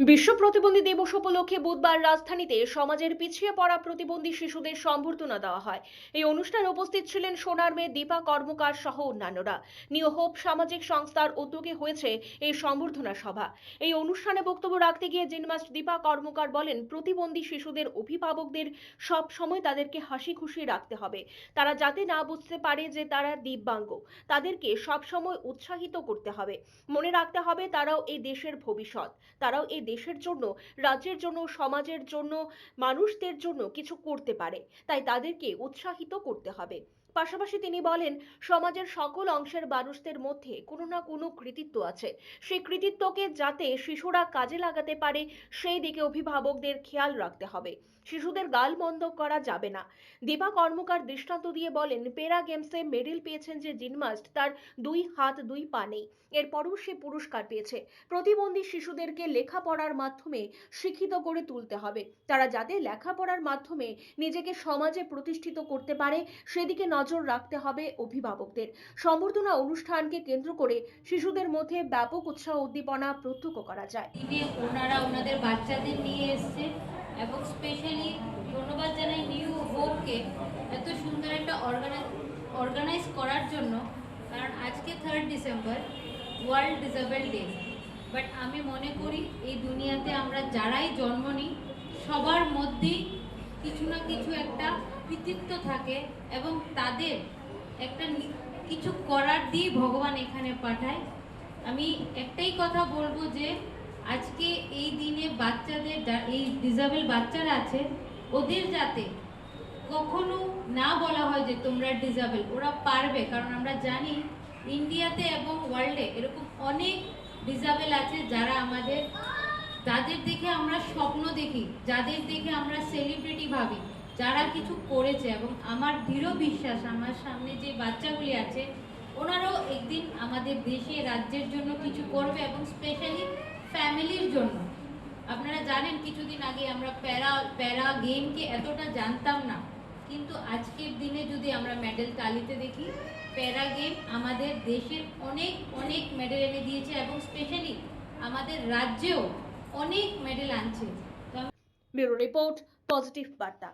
বিশ্ব প্রতিবন্ধী দিবস উপলক্ষে বুধবার রাজধানীতে সমাজের পিছিয়ে পড়া প্রতিবন্ধী শিশুদের সম্বর্ধনা দেওয়া হয়। এই অনুষ্ঠানে উপস্থিত ছিলেন সোনার মেয়ে দীপা কর্মকার সহ অন্যান্যরা। নিউ হোপ সামাজিক সংস্থার উদ্যোগে হয়েছে এই সম্বর্ধনা সভা। এই অনুষ্ঠানে বক্তব্য রাখতে গিয়ে জিমন্যাস্ট দীপা কর্মকার বলেন, প্রতিবন্ধী শিশুদের অভিভাবকদের সব সময় তাদেরকে হাসি খুশি রাখতে হবে। তারা যাতে না বুঝতে পারে যে তারা দিব্যাঙ্গ, তাদেরকে সব সময় উৎসাহিত করতে হবে। মনে রাখতে হবে তারাও এই দেশের ভবিষ্যৎ, তারাও এই দেশের জন্য, রাজ্যের জন্য, সমাজের জন্য, মানুষদের জন্য কিছু করতে পারে। তাই তাদেরকে উৎসাহিত করতে হবে। পাশাপাশি তিনি বলেন, সমাজের সকল অংশের মানুষদের মধ্যে কোনো না কোনো কৃতিত্ব আছে। সেই কৃতিত্বকে যাতে শিশুরা কাজে লাগাতে পারে সেই দিকে অভিভাবকদের খেয়াল রাখতে হবে। শিশুদের গালমন্দ করা যাবে না। দীপা কর্মকার দৃষ্টান্ত দিয়ে বলেন, প্যারা গেমসে মেডেল পেয়েছেন যে জিমন্যাস্ট, তার 2 হাত 2 পা নেই, এরপরও সে পুরস্কার পেয়েছে। প্রতিবন্ধী শিশুদেরকে লেখাপড়ার মাধ্যমে শিক্ষিত করে তুলতে হবে। তারা যাতে লেখাপড়ার মাধ্যমে নিজেকে সমাজে প্রতিষ্ঠিত করতে পারে সেদিকে নজর রাখতে হবে অভিভাবকদের। সম্বর্ধনা অনুষ্ঠানকে কেন্দ্র করে শিশুদের মধ্যে ব্যাপক উৎসাহ উদ্দীপনা প্রত্যক্ষ করা যায়। ওনারা ওনাদের বাচ্চাদের নিয়ে এসছে এবং স্পেশালি ধন্যবাদ জানাই নিউ হোপকে এত সুন্দর একটা অর্গানাইজ করার জন্য। কারণ আজকে 3 December world disable day. But আমি মনে করি এই দুনিয়াতে আমরা যারাই জন্ম নিই সবার মধ্যেই কিছু না কিছু একটা কৃতিত্ব থাকে এবং তাদের একটা কিছু করার দিয়ে ভগবান এখানে পাঠায়। আমি একটাই কথা বলবো যে আজকে এই দিনে বাচ্চাদের, এই ডিসেবল বাচ্চারা আছে, ওদের যাতে কখনো না বলা হয় যে তোমরা ডিসেবল, ওরা পারবে। কারণ আমরা জানি ইন্ডিয়াতে এবং ওয়ার্ল্ডে এরকম অনেক ডিসেবল আছে যারা আমাদের, যাদের দেখে আমরা স্বপ্ন দেখি, যাদের দেখে আমরা সেলিব্রিটি ভাবি, যারা কিছু করেছে। এবং আমার দৃঢ় বিশ্বাস আমার সামনে যে বাচ্চাগুলি আছে ওনারাও একদিন আমাদের দেশে, রাজ্যের জন্য কিছু করবে এবং স্পেশালি ফ্যামিলির জন্য। আপনারা জানেন কিছুদিন আগে আমরা প্যারা গেমকে এতটা জানতাম না, কিন্তু আজকের দিনে যদি আমরা মেডেল তালিতে দেখি, প্যারা গেম আমাদের দেশের অনেক অনেক মেডেল এনে দিয়েছে এবং স্পেশালি আমাদের রাজ্যেও অনেক মেডেল আনছে। ব্যুরো রিপোর্ট, পজিটিভ বার্তা।